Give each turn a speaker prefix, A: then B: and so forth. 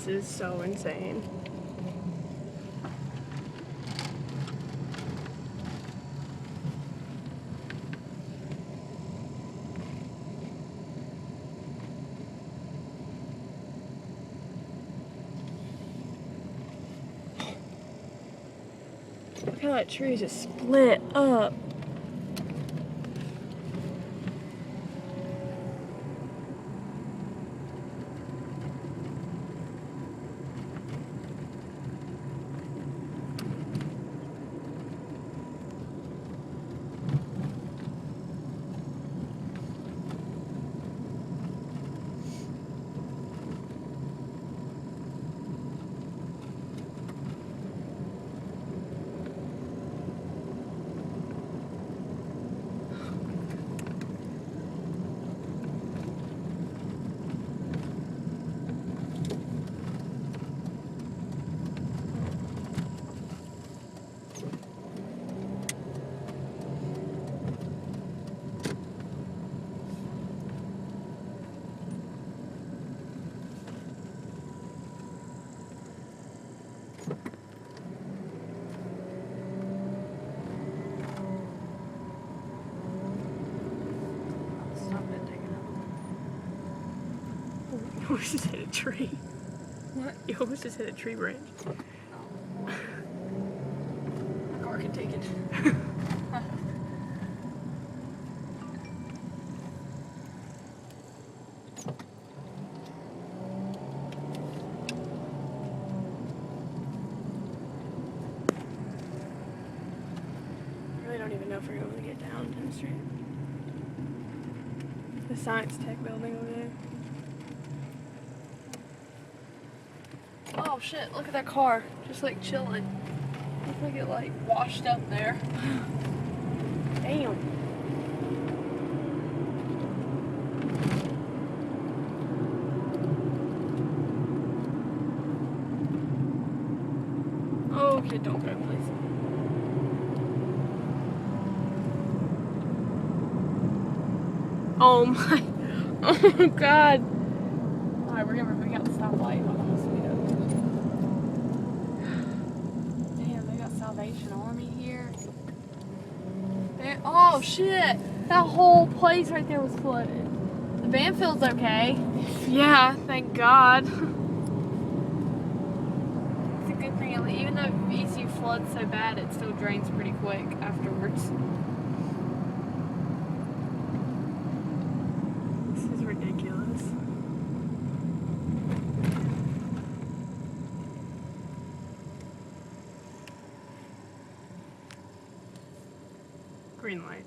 A: This is so insane. Look how that tree just split up. You almost just hit a tree.
B: What?
A: You almost just hit a tree branch.
B: My car can take it.
A: I really don't even know if we're able to get down 10th Street. The Science Tech building over there.
B: Oh shit, look at that car. Just like chilling. Looks like it like washed up there.
A: Damn.
B: Oh kid, don't go please.
A: Oh my. Oh god.
B: Alright, we're gonna bring out the stoplight. Hold on, speed up. Damn, they got Salvation Army here. Oh shit! That whole place right there was flooded. The Banfield's okay.
A: Yeah, thank God.
B: It's a good thing, even though ECU floods so bad, it still drains pretty quick afterwards.
A: This is ridiculous. Green light.